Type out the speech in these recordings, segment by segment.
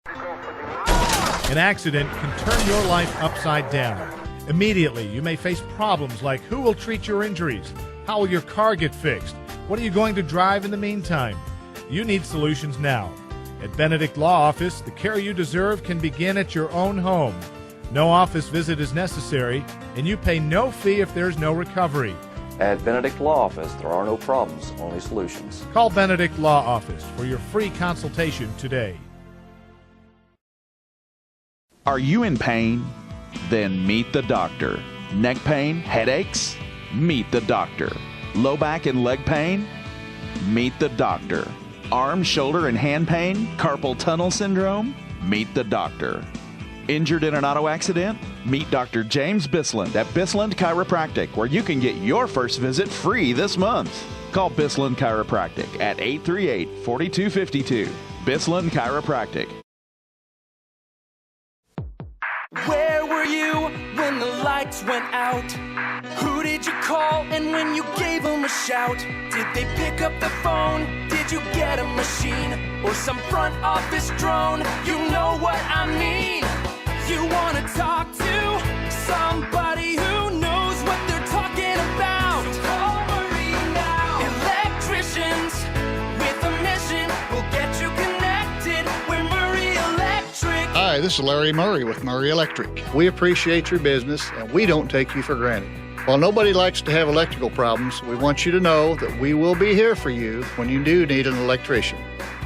An accident can turn your life upside down. Immediately, you may face problems like who will treat your injuries? How will your car get fixed? What are you going to drive in the meantime? You need solutions now. At Benedict Law Office, the care you deserve can begin at your own home. No office visit is necessary, and you pay no fee if there's no recovery. At Benedict Law Office, there are no problems, only solutions. Call Benedict Law Office for your free consultation today. Are you in pain? Then meet the doctor. Neck pain, headaches? Meet the doctor. Low back and leg pain? Meet the doctor. Arm, shoulder, and hand pain? Carpal tunnel syndrome? Meet the doctor. Injured in an auto accident? Meet Dr. James Bissland at Bissland Chiropractic, where you can get your first visit free this month. Call Bissland Chiropractic at 838-4252. Bissland Chiropractic. Where were you when the lights went out? Who did you call and when you gave them a shout? Did they pick up the phone? Did you get a machine or some front office drone? You know what I mean. You want to talk to somebody who knows what they're talking about. So call Marie now. Electricians with a mission will get you connected with Marie Electric. Hi, this is Larry Murray with Murray Electric. We appreciate your business and we don't take you for granted. While nobody likes to have electrical problems, we want you to know that we will be here for you when you do need an electrician.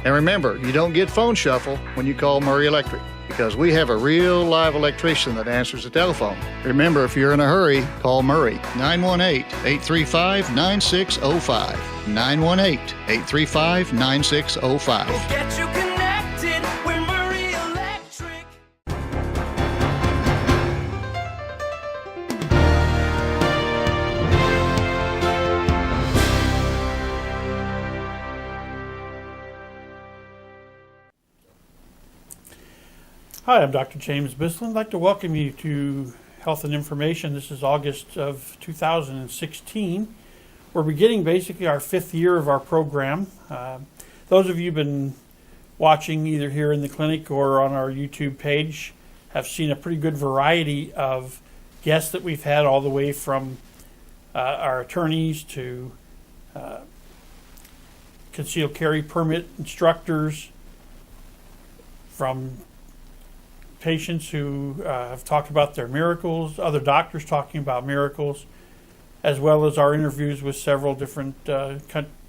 And remember, you don't get phone shuffle when you call Murray Electric, because we have a real live electrician that answers the telephone. Remember, if you're in a hurry, call Murray, 918-835-9605. 918-835-9605. We'll get you connected with Marie Electric. Hi, I'm Dr. James Bissland. I'd like to welcome you to Health and Information. This is August of 2016. We're beginning basically our 5th year of our program. Those of you who've been watching either here in the clinic or on our YouTube page have seen a pretty good variety of guests that we've had, all the way from our attorneys to concealed carry permit instructors, from patients who have talked about their miracles, other doctors talking about miracles, as well as our interviews with several different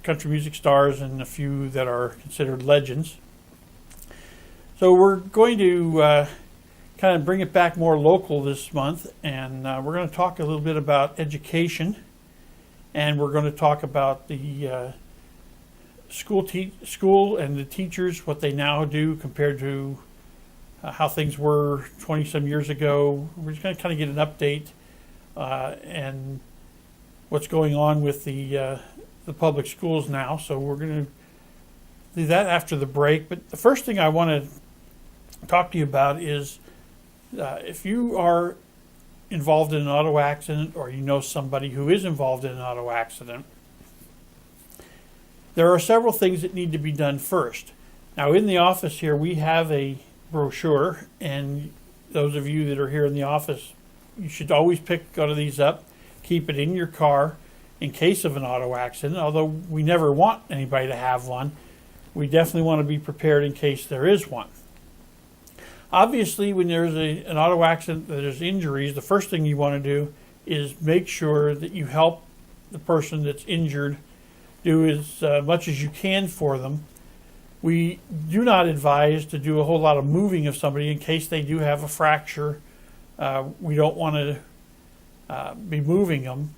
country music stars and a few that are considered legends. So we're going to kind of bring it back more local this month, and we're going to talk a little bit about education, and we're going to talk about the school and the teachers, what they now do compared to how things were 20-some years ago. We're just going to kind of get an update and what's going on with the public schools now. So we're going to do that after the break. But the first thing I want to talk to you about is if you are involved in an auto accident, or you know somebody who is involved in an auto accident, there are several things that need to be done first. Now, in the office here, we have a brochure, and those of you that are here in the office, you should always pick one of these up, keep it in your car in case of an auto accident. Although we never want anybody to have one, we definitely want to be prepared in case there is one. Obviously, when there's an auto accident, there's injuries, the first thing you want to do is make sure that you help the person that's injured, do as much as you can for them. We do not advise to do a whole lot of moving of somebody in case they do have a fracture. We don't want to be moving them.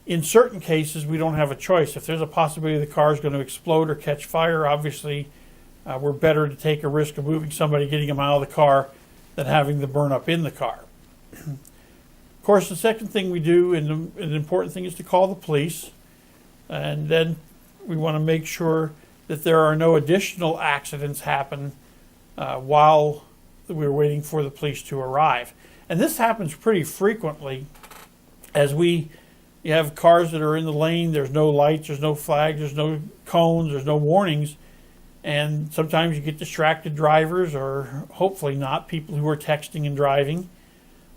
In certain cases, we don't have a choice. If there's a possibility the car is going to explode or catch fire, obviously we're better to take a risk of moving somebody, getting them out of the car, than having them burn up in the car. Of course, the second thing we do, and an important thing, is to call the police. And then we want to make sure that there are no additional accidents happen while we're waiting for the police to arrive. And this happens pretty frequently, as you have cars that are in the lane, there's no lights, there's no flags, there's no cones, there's no warnings, And sometimes you get distracted drivers, or hopefully not, people who are texting and driving,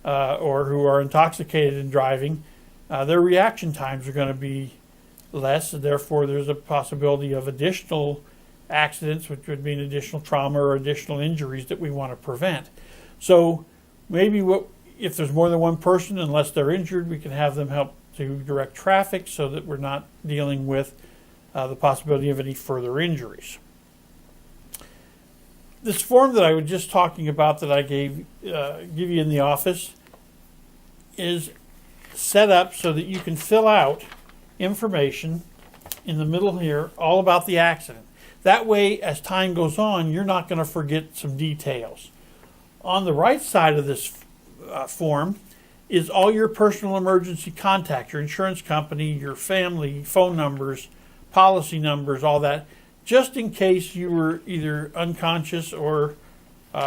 or who are intoxicated and driving. Their reaction times are going to be less, and therefore there's a possibility of additional accidents, which would mean additional trauma or additional injuries that we want to prevent. So maybe if there's more than one person, unless they're injured, we can have them help to direct traffic so that we're not dealing with the possibility of any further injuries. This form that I was just talking about that I give you in the office is set up so that you can fill out information in the middle here all about the accident. That way, as time goes on, you're not going to forget some details. On the right side of this form is all your personal emergency contact, your insurance company, your family, phone numbers, policy numbers, all that, just in case you were either unconscious or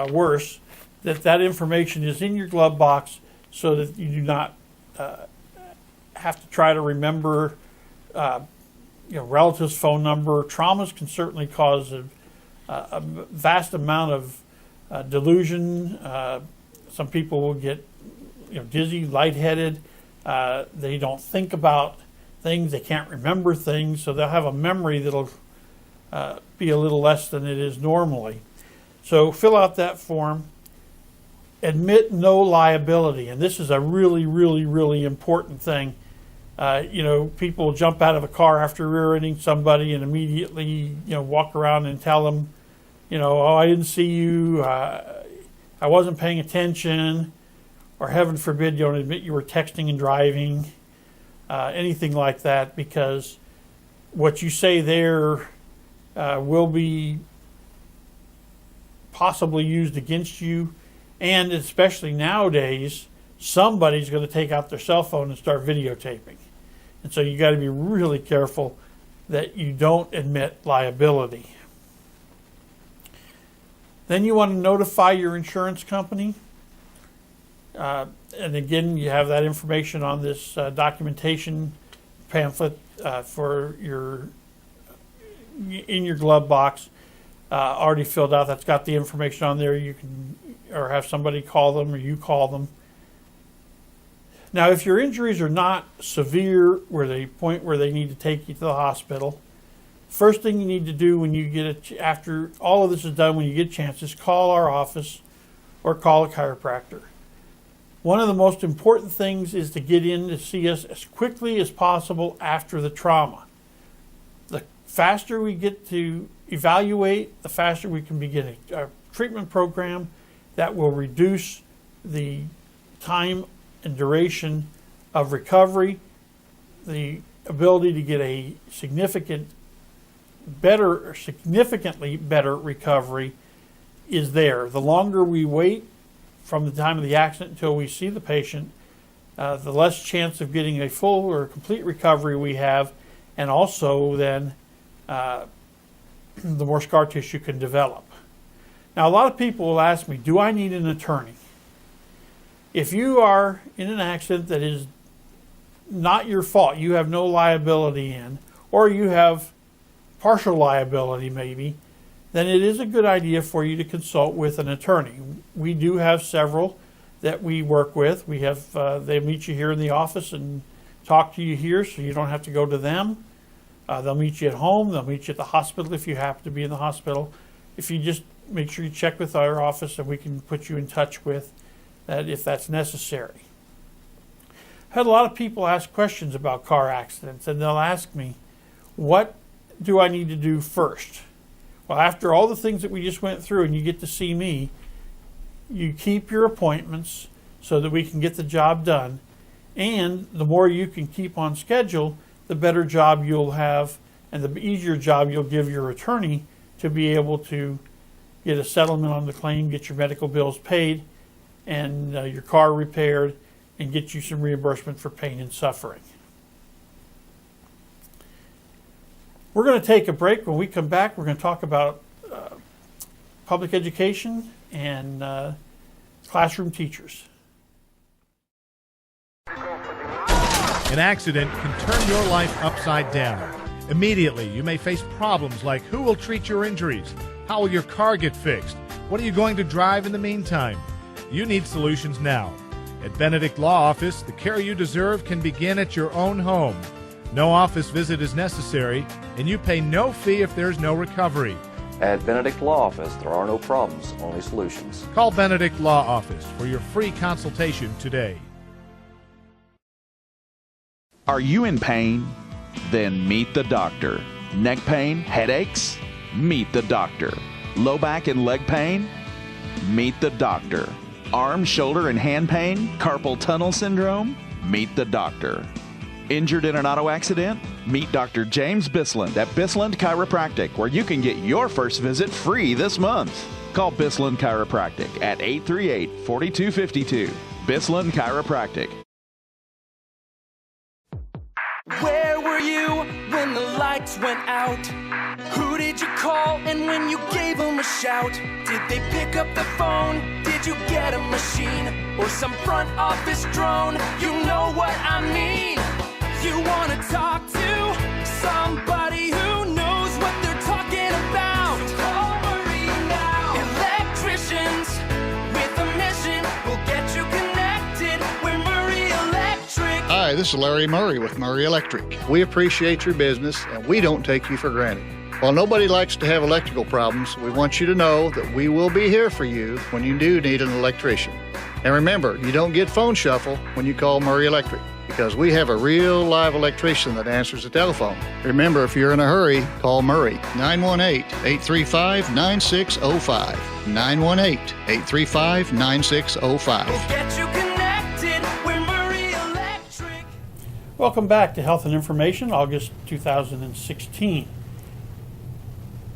worse, that information is in your glove box so that you do not have to try to remember relatives' phone number. Traumas can certainly cause a vast amount of delusion. Some people will get dizzy, lightheaded. They don't think about things. They can't remember things, so they'll have a memory that'll be a little less than it is normally. So fill out that form. Admit no liability, and this is a really, really, really important thing. People jump out of a car after rear-ending somebody and immediately, walk around and tell them, oh, I didn't see you, I wasn't paying attention, or heaven forbid, don't admit you were texting and driving, anything like that, because what you say there will be possibly used against you, and especially nowadays, somebody's going to take out their cell phone and start videotaping. And so you got to be really careful that you don't admit liability. Then you want to notify your insurance company. And again, you have that information on this documentation pamphlet in your glove box, already filled out. That's got the information on there. You can, or have somebody call them, or you call them. Now, if your injuries are not severe, where they point where they need to take you to the hospital, first thing you need to do when you get after all of this is done, when you get a chance, is call our office or call a chiropractor. One of the most important things is to get in to see us as quickly as possible after the trauma. The faster we get to evaluate, the faster we can begin a treatment program that will reduce the time and duration of recovery. The ability to get a significantly better recovery is there. The longer we wait from the time of the accident until we see the patient, the less chance of getting a full or complete recovery we have, and also then the more scar tissue can develop. Now, a lot of people will ask me, do I need an attorney? If you are in an accident that is not your fault, you have no liability in, or you have partial liability maybe, then it is a good idea for you to consult with an attorney. We do have several that we work with. We have they meet you here in the office and talk to you here, so you don't have to go to them. They'll meet you at home. They'll meet you at the hospital if you happen to be in the hospital. If you just make sure you check with our office, and we can put you in touch with that if that's necessary. I had a lot of people ask questions about car accidents, and they'll ask me, what do I need to do first? Well, after all the things that we just went through and you get to see me, you keep your appointments so that we can get the job done. And the more you can keep on schedule, the better job you'll have and the easier job you'll give your attorney to be able to get a settlement on the claim, get your medical bills paid, and your car repaired, and get you some reimbursement for pain and suffering. We're going to take a break. When we come back, we're going to talk about public education and classroom teachers. An accident can turn your life upside down. Immediately, you may face problems like who will treat your injuries? How will your car get fixed? What are you going to drive in the meantime? You need solutions now. At Benedict Law Office, the care you deserve can begin at your own home. No office visit is necessary, and you pay no fee if there's no recovery. At Benedict Law Office, there are no problems, only solutions. Call Benedict Law Office for your free consultation today. Are you in pain? Then meet the doctor. Neck pain, headaches? Meet the doctor. Low back and leg pain? Meet the doctor. Arm, shoulder, and hand pain? Carpal tunnel syndrome? Meet the doctor. Injured in an auto accident? Meet Dr. James Bissland at Bissland Chiropractic, where you can get your first visit free this month. Call Bissland Chiropractic at 838-4252. Bissland Chiropractic. Where were you when the lights went out? Who did you call and when you gave them a shout? Did they pick up the phone? Did you get a machine? Or some front office drone? You know what I mean. You wanna talk to somebody who knows what they're talking about. So call Marie now. Electricians with a mission will get you connected with Marie Electric. Hi, this is Larry Murray with Murray Electric. We appreciate your business and we don't take you for granted. While nobody likes to have electrical problems, we want you to know that we will be here for you when you do need an electrician. And remember, you don't get phone shuffle when you call Murray Electric, because we have a real live electrician that answers the telephone. Remember, if you're in a hurry, call Murray, 918-835-9605. 918-835-9605. We'll get you connected with Marie Electric. Welcome back to Health and Information, August 2016.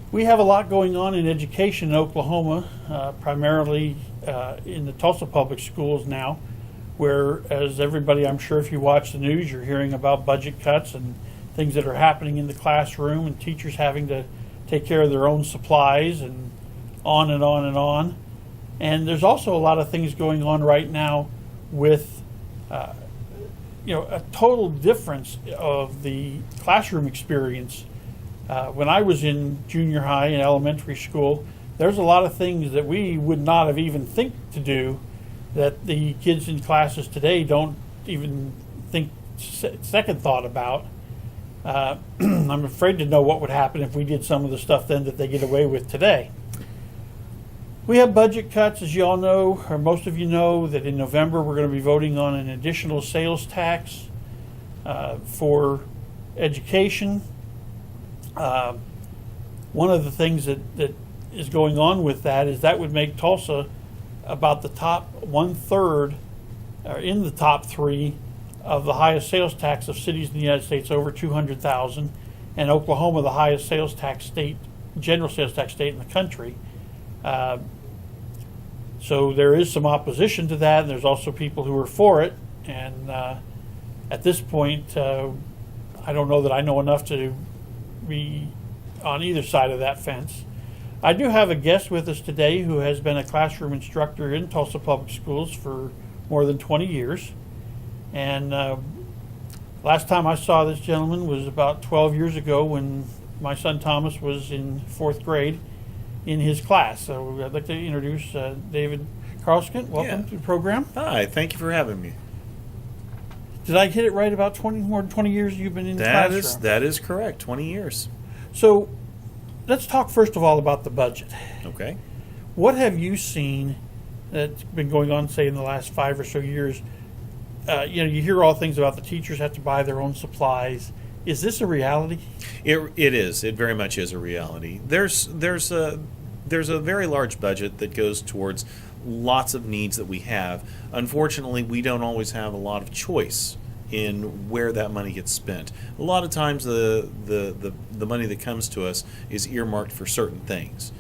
We have a lot going on in education in Oklahoma, primarily in the Tulsa public schools now, where, as everybody, I'm sure if you watch the news, you're hearing about budget cuts and things that are happening in the classroom and teachers having to take care of their own supplies and on and on and on. And there's also a lot of things going on right now with a total difference of the classroom experience. When I was in junior high and elementary school, there's a lot of things that we would not have even think to do that the kids in classes today don't even think second thought about. I'm afraid to know what would happen if we did some of the stuff then that they get away with today. We have budget cuts, as you all know, or most of you know, that in November we're going to be voting on an additional sales tax for education. One of the things that is going on with that is that would make Tulsa about the top 1/3, or in the top 3 of the highest sales tax of cities in the United States, over 200,000, and Oklahoma the highest sales tax state, general sales tax state in the country. So there is some opposition to that, and there's also people who are for it. And at this point, I don't know that I know enough to be on either side of that fence. I do have a guest with us today who has been a classroom instructor in Tulsa Public Schools for more than 20 years. And last time I saw this gentleman was about 12 years ago when my son Thomas was in 4th grade in his class. So I'd like to introduce David Karleskint. Welcome to the program. Hi, thank you for having me. Did I get it right about more than 20 years you've been in the classroom? That is correct, 20 years. So let's talk first of all about the budget. Okay. What have you seen that's been going on, say, in the last 5 or so years? You hear all things about the teachers have to buy their own supplies. Is this a reality? It is. It very much is a reality. There's a very large budget that goes towards lots of needs that we have. Unfortunately, we don't always have a lot of choice in where that money gets spent. A lot of times the money that comes to us is earmarked for certain things.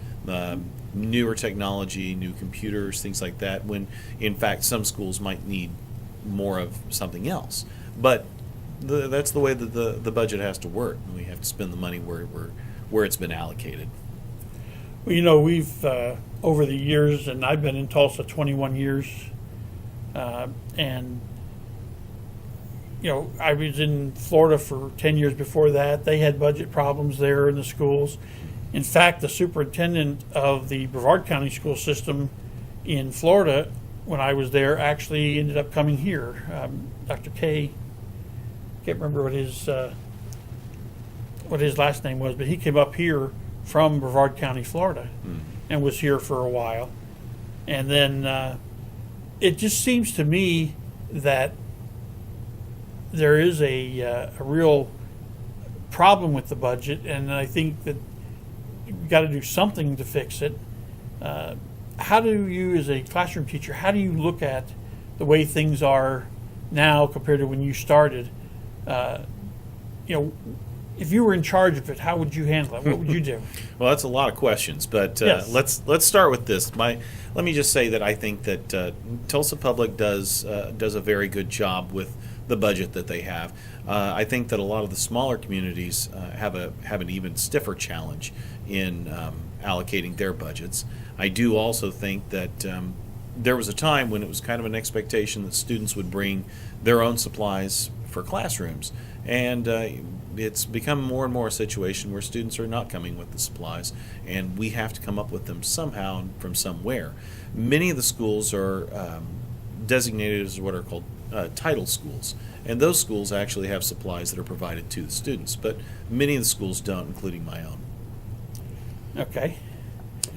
Newer technology, new computers, things like that, when in fact some schools might need more of something else. But that's the way that the budget has to work. We have to spend the money where it's been allocated. Well, we've over the years, and I've been in Tulsa 21 years, and I was in Florida for 10 years before that. They had budget problems there in the schools. In fact, the superintendent of the Brevard County school system in Florida, when I was there, actually ended up coming here. Dr. K, can't remember what his last name was, but he came up here from Brevard County, Florida, and was here for a while. And then it just seems to me that there is a real problem with the budget, and I think that you've got to do something to fix it. How do you, as a classroom teacher, how do you look at the way things are now compared to when you started? If you were in charge of it, how would you handle it? What would you do? Well, that's a lot of questions, but Yes. let's start with this. Let me just say that I think that Tulsa Public does a very good job with the budget that they have. I think that a lot of the smaller communities have an even stiffer challenge in allocating their budgets. I do also think that there was a time when it was kind of an expectation that students would bring their own supplies for classrooms, and it's become more and more a situation where students are not coming with the supplies, and we have to come up with them somehow from somewhere. Many of the schools are designated as what are called title schools, and those schools actually have supplies that are provided to the students, but many of the schools don't, including my own. Okay.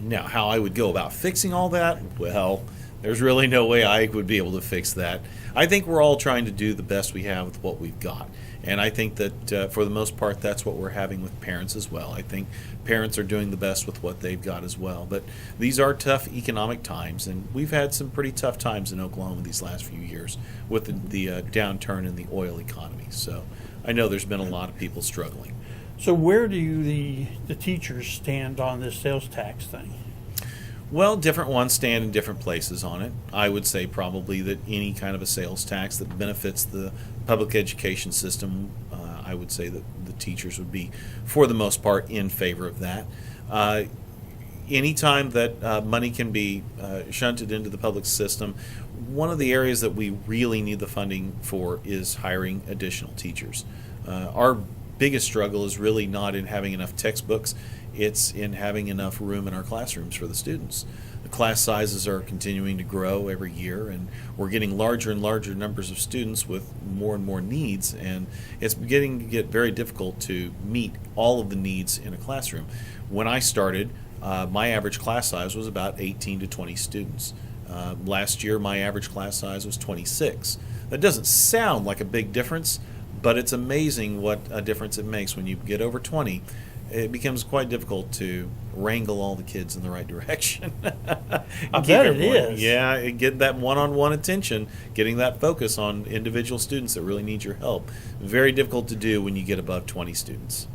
Now, how I would go about fixing all that, well, there's really no way I would be able to fix that. I think we're all trying to do the best we have with what we've got. And I think that for the most part, that's what we're having with parents as well. I think parents are doing the best with what they've got as well. But these are tough economic times, and we've had some pretty tough times in Oklahoma these last few years with the downturn in the oil economy. So I know there's been a lot of people struggling. So where do the teachers stand on this sales tax thing? Well, different ones stand in different places on it. I would say probably that any kind of a sales tax that benefits the public education system, I would say that the teachers would be, for the most part, in favor of that. Anytime that money can be shunted into the public system, one of the areas that we really need the funding for is hiring additional teachers. Our biggest struggle is really not in having enough textbooks. It's in having enough room in our classrooms for the students. The class sizes are continuing to grow every year, and we're getting larger and larger numbers of students with more and more needs, and it's beginning to get very difficult to meet all of the needs in a classroom. When I started, my average class size was about 18 to 20 students. Last year, my average class size was 26. That doesn't sound like a big difference, but it's amazing what a difference it makes when you get over 20. It becomes quite difficult to wrangle all the kids in the right direction. I bet it is. Yeah, get that one-on-one attention, getting that focus on individual students that really need your help. Very difficult to do when you get above 20 students.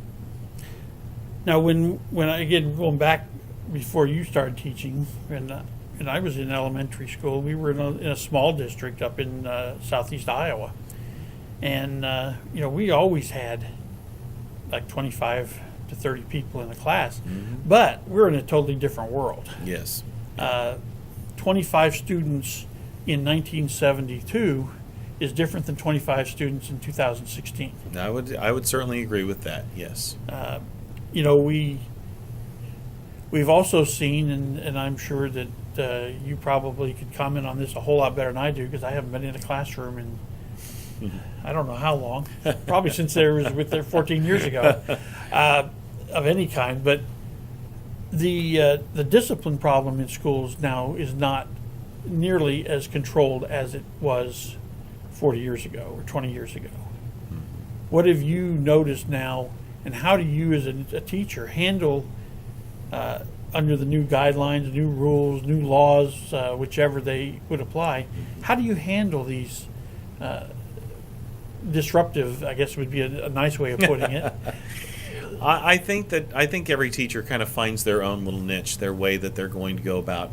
Now, when I, again, going back before you started teaching, and I was in elementary school, we were in a small district up in southeast Iowa. And, we always had like 25 to 30 people in the class, but we're in a totally different world. Yes. 25 students in 1972 is different than 25 students in 2016. I would certainly agree with that. Yes. We've also seen, and I'm sure that you probably could comment on this a whole lot better than I do, because I haven't been in a classroom in I don't know how long, probably since they was with there 14 years ago, of any kind. But the discipline problem in schools now is not nearly as controlled as it was 40 years ago or 20 years ago. What have you noticed now, and how do you as a teacher handle under the new guidelines, new rules, new laws, whichever they would apply, how do you handle these disruptive, I guess would be a nice way of putting it? I think every teacher kind of finds their own little niche, their way that they're going to go about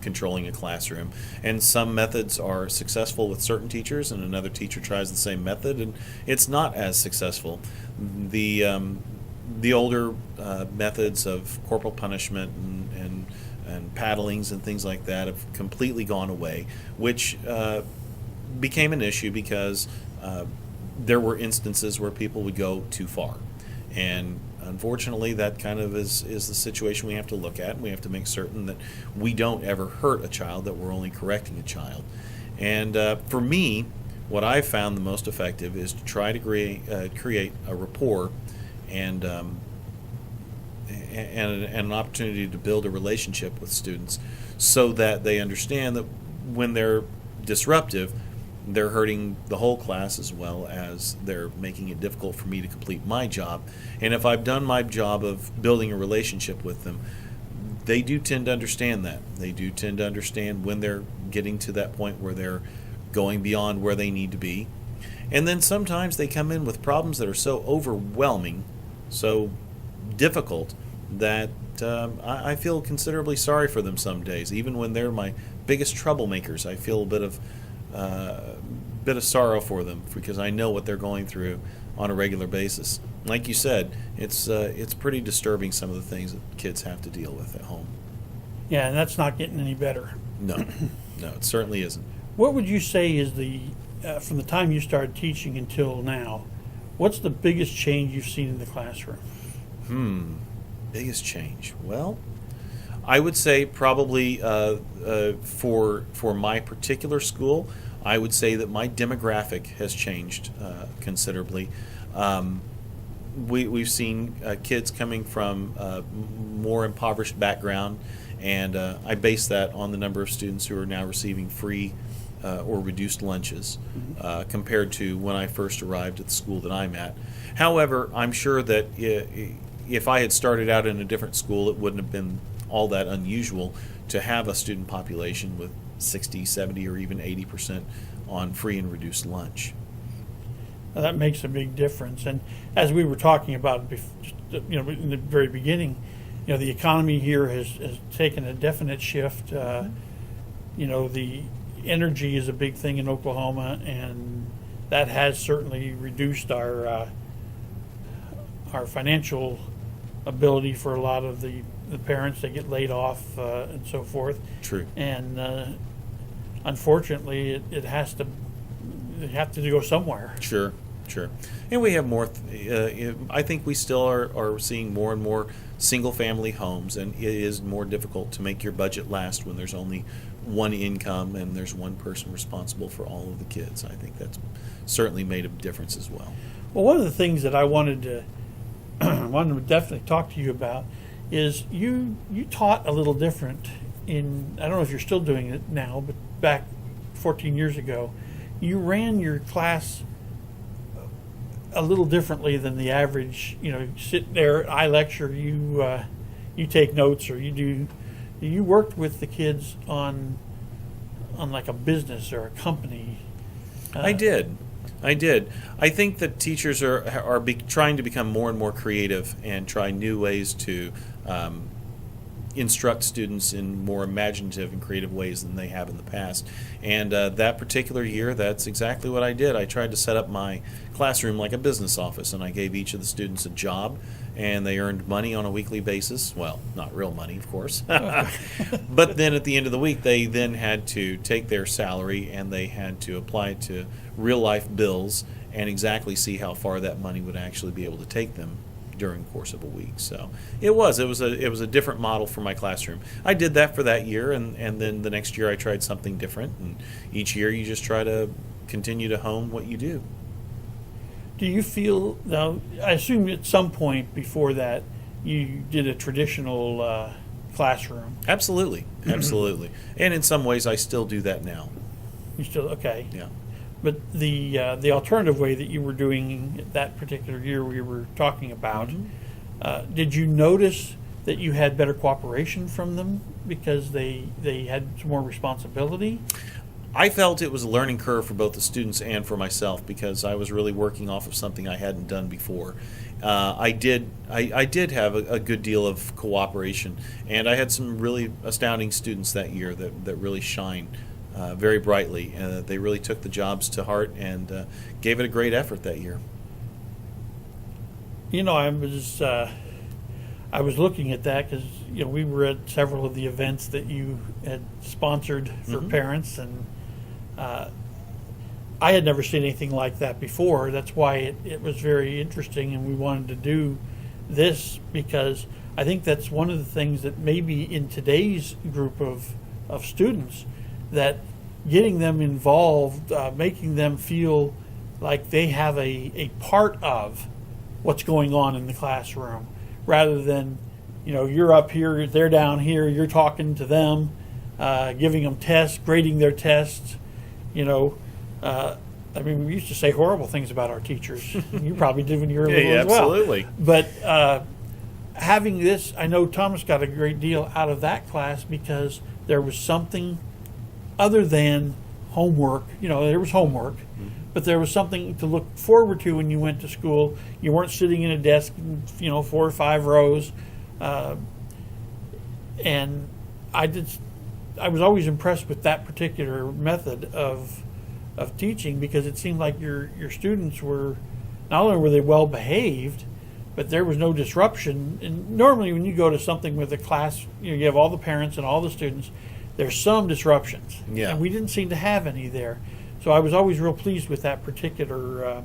controlling a classroom. And some methods are successful with certain teachers, and another teacher tries the same method, and it's not as successful. The older methods of corporal punishment and paddlings and things like that have completely gone away, which became an issue because there were instances where people would go too far. And unfortunately, that kind of is the situation we have to look at, and we have to make certain that we don't ever hurt a child, that we're only correcting a child. And for me, what I've found the most effective is to try to create a rapport and an opportunity to build a relationship with students, so that they understand that when they're disruptive, they're hurting the whole class as well as they're making it difficult for me to complete my job. And if I've done my job of building a relationship with them, they do tend to understand that. They do tend to understand when they're getting to that point where they're going beyond where they need to be. And then sometimes they come in with problems that are so overwhelming, so difficult, that I feel considerably sorry for them some days. Even when they're my biggest troublemakers, I feel a bit of sorrow for them, because I know what they're going through on a regular basis. Like you said, it's pretty disturbing, some of the things that kids have to deal with at home. Yeah, and that's not getting any better. No, it certainly isn't. What would you say is from the time you started teaching until now, what's the biggest change you've seen in the classroom? Biggest change? Well, I would say probably for my particular school, I would say that my demographic has changed considerably. We've seen kids coming from more impoverished background, and I base that on the number of students who are now receiving free or reduced lunches compared to when I first arrived at the school that I'm at. However, I'm sure that if I had started out in a different school, it wouldn't have been all that unusual to have a student population with 60, 70, or even 80% on free and reduced lunch. Now, that makes a big difference. And as we were talking about, in the very beginning, the economy here has taken a definite shift. The energy is a big thing in Oklahoma, and that has certainly reduced our financial ability for a lot of the parents. They get laid off and so forth. True. And unfortunately, it has to go somewhere. Sure. And we have more. I think we still are seeing more and more single-family homes, and it is more difficult to make your budget last when there's only one income and there's one person responsible for all of the kids. I think that's certainly made a difference as well. Well, one of the things that I wanted to definitely talk to you about is you taught a little different I don't know if you're still doing it now, but back 14 years ago, you ran your class a little differently than the average. Sit there, I lecture, you take notes, or you worked with the kids on like a business or a company. I did. I think that teachers are trying to become more and more creative and try new ways to instruct students in more imaginative and creative ways than they have in the past. And that particular year, that's exactly what I did. I tried to set up my classroom like a business office, and I gave each of the students a job, and they earned money on a weekly basis. Well, not real money, of course. But then at the end of the week, they then had to take their salary and they had to apply it to real-life bills and exactly see how far that money would actually be able to take them during the course of a week. So it was a different model for my classroom. I did that for that year, and then the next year I tried something different, and each year you just try to continue to hone what you do. Do you feel, now, I assume at some point before that you did a traditional classroom? Absolutely. And in some ways I still do that now. You still, okay. Yeah. But the alternative way that you were doing that particular year we were talking about, did you notice that you had better cooperation from them because they had more responsibility? I felt it was a learning curve for both the students and for myself, because I was really working off of something I hadn't done before. I did have a good deal of cooperation, and I had some really astounding students that year that really shined very brightly. They really took the jobs to heart and gave it a great effort that year. I was looking at that because we were at several of the events that you had sponsored for parents, and I had never seen anything like that before. That's why it was very interesting, and we wanted to do this because I think that's one of the things that maybe in today's group of students, that getting them involved, making them feel like they have a part of what's going on in the classroom, rather than, you're up here, they're down here, you're talking to them, giving them tests, grading their tests. I mean, we used to say horrible things about our teachers. You probably did when you were little as well. Absolutely. But having this, I know Thomas got a great deal out of that class because there was something other than homework. There was homework, but there was something to look forward to when you went to school. You weren't sitting in a desk, 4 or 5 rows. And I was always impressed with that particular method of teaching, because it seemed like your students were, not only were they well behaved, but there was no disruption. And normally when you go to something with a class, you have all the parents and all the students, there's some disruptions. Yeah. And we didn't seem to have any there. So I was always real pleased with that particular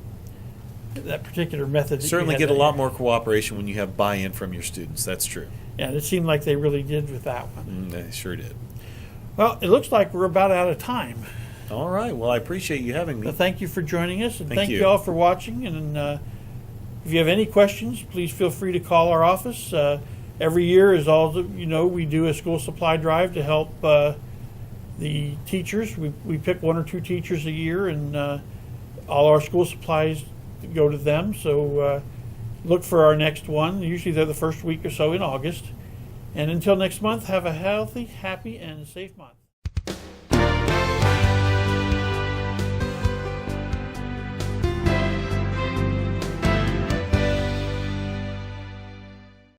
method. Certainly get a lot more cooperation when you have buy-in from your students. That's true. Yeah, and it seemed like they really did with that one. They sure did. Well, it looks like we're about out of time. All right. Well, I appreciate you having me. So thank you for joining us, and thank you. you all for watching. And if you have any questions, please feel free to call our office. Every year, as all we do a school supply drive to help the teachers. We pick 1 or 2 teachers a year, and all our school supplies go to them. So look for our next one. Usually they're the first week or so in August. And until next month, have a healthy, happy, and safe month.